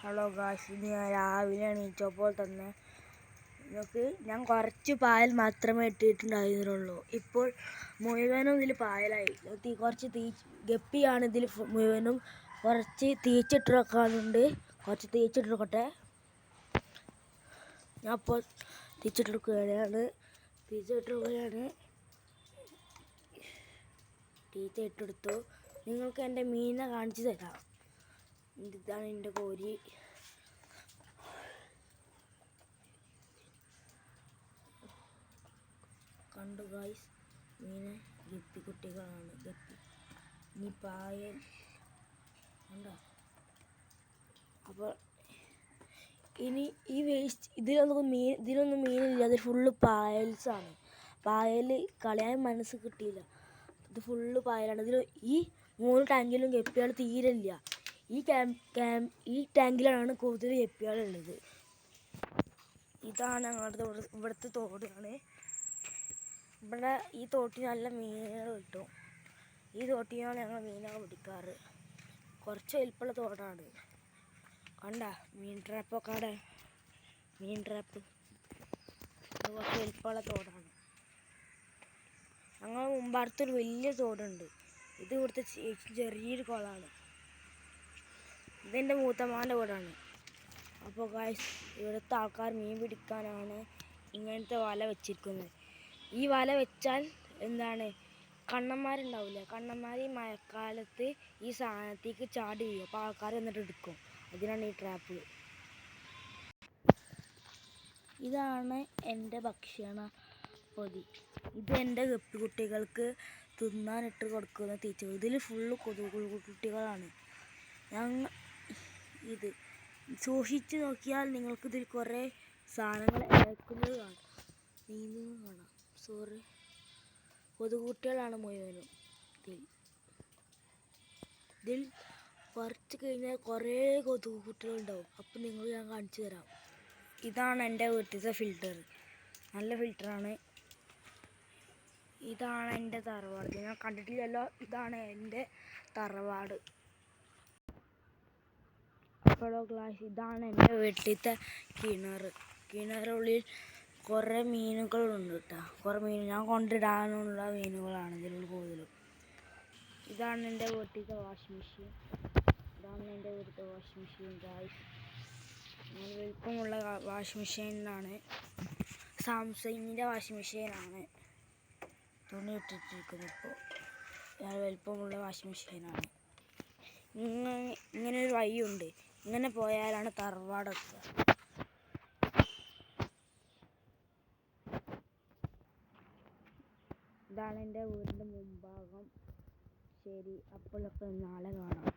Hello guys, ഇന്ന് ഞാൻ രാവിലെ എണീച്ചപ്പോൾ തന്നെ ഞാൻ കുറച്ച് പായൽ മാത്രമേ ഇട്ടിട്ടുണ്ടായിരുന്നുള്ളൂ. ഇപ്പോൾ മുഴുവനും ഇതിൽ പായലായി. കുറച്ച് ഗപ്പിയാണ് ഇതിൽ മുഴുവനും. കുറച്ച് തീച്ചിട്ട് വെക്കാനുണ്ട്. കുറച്ച് തീച്ചിട്ടെടുക്കട്ടെ. ഞാൻ അപ്പോൾ തീച്ചിട്ടെടുക്കുകയാണ്. തീച്ച ഇട്ടെടുത്തു. നിങ്ങൾക്ക് എൻ്റെ മീനിനെ കാണിച്ചു തരാം. ഇതാണ് എൻ്റെ കോരി. കണ്ടു ഗായ്സ്, മീനെ ഗപ്പി കുട്ടികളാണ്. ഗപ്പി ഇനി പായൽ ഉണ്ടോ? അപ്പോൾ ഇനി ഈ വേസ്റ്റ് ഇതിലൊന്നും മീനില്ല. അത് ഫുള്ള് പായൽസാണ്. പായൽ കളയാൻ മനസ്സ് കിട്ടിയില്ല. ഇത് ഫുള്ള് പായലാണ്. ഈ 3 ടാങ്കിലും ഗപ്പികൾ തീരില്ല. ഈ ടാങ്കിലാണ് കൂടുതൽ ഗപ്പികളുള്ളത്. ഇതാണ് ഞങ്ങളുടെ ഇവിടുത്തെ തോടാണ്. ഇവിടെ ഈ തോട്ടിൽ നല്ല മീനുകൾ കിട്ടും. ഈ തോട്ടിലാണ് ഞങ്ങൾ മീനൊക്കെ പിടിക്കാറ്. കുറച്ച് വലിപ്പമുള്ള തോടാണ്. കണ്ട മീൻ ട്രാപ്പൊക്കെ അവിടെ. മീൻ ട്രാപ്പ് കുറച്ച് വലിപ്പമുള്ള തോടാണ്. ഞങ്ങൾ മുമ്പടുത്തൊരു വലിയ തോടുണ്ട്. ഇത് ഇവിടുത്തെ ചെറിയൊരു കുളമാണ്. ഇതെൻ്റെ മൂത്തമ്മാൻ്റെ വീടാണ്. അപ്പോൾ ഗായ്സ്, ഇവിടുത്തെ ആൾക്കാർ മീൻ പിടിക്കാനാണ് ഇങ്ങനത്തെ വല വെച്ചിരിക്കുന്നത്. ഈ വല വെച്ചാൽ കണ്ണന്മാരുണ്ടാവില്ല. കണ്ണന്മാർ ഈ മഴക്കാലത്ത് ഈ സാധനത്തേക്ക് ചാടി വീഴും. അപ്പോൾ ആൾക്കാർ എന്നിട്ട് എടുക്കും. അതിനാണ് ഈ ട്രാപ്പ്. ഇതാണ് എൻ്റെ ഭക്ഷണ പൊതി. ഇത് എൻ്റെ ഗപ്പി കുട്ടികൾക്ക് തിന്നാനിട്ട് കൊടുക്കുന്ന തീറ്റ. ഇതിൽ ഫുള്ള് കുട്ടികളാണ്. ഇത് സൂക്ഷിച്ച് നോക്കിയാൽ നിങ്ങൾക്കിതിൽ കുറേ സാധനങ്ങൾ ഇഴക്കുന്നത് കാണാം, നീന്തുന്നത് കാണാം. കൊതുകുട്ടികളാണ് മുഴുവനും. ഇതിൽ കുറച്ച് കഴിഞ്ഞാൽ കുറേ കൊതുകുട്ടികളുണ്ടാവും. അപ്പം ഞാൻ കാണിച്ചു തരാം. ഇതാണ് എൻ്റെ വീട്ടിലത്തെ ഫിൽറ്റർ. നല്ല ഫിൽറ്ററാണ്. ഇതാണ് എൻ്റെ തറവാട്. ഞാൻ കണ്ടിട്ടില്ലല്ലോ. ഇതാണ് എൻ്റെ തറവാട്. ഹലോ ഗായ്സ്, ഇതാണ് എൻ്റെ വീട്ടിലത്തെ കിണറുള്ളിൽ കുറേ മീനുകളുണ്ട് കേട്ടോ. കുറേ മീൻ ഞാൻ കൊണ്ടിടാനുള്ള മീനുകളാണ് ഇതിലുള്ള കൂടുതലും. ഇതാണ് എൻ്റെ വീട്ടിലത്തെ വാഷിംഗ് മെഷീൻ. ഗായ്സ്, നല്ല വലിപ്പമുള്ള വാഷിംഗ് മെഷീനാണ്. സാംസങ്ങിൻ്റെ വാഷിംഗ് മെഷീനാണ് തുണി ഇട്ടിട്ടിരിക്കുന്നത്. ഇപ്പോൾ നല്ല വലിപ്പമുള്ള വാഷിംഗ് മെഷീനാണ്. ഇങ്ങനെ ഒരു വഴിയുണ്ട്. ഇങ്ങനെ പോയാലാണ് തറവാടെത്തുക. ഇതാണ് എൻ്റെ വീടിൻ്റെ മുൻഭാഗം. ശരി, അപ്പോൾ നാളെ കാണാം.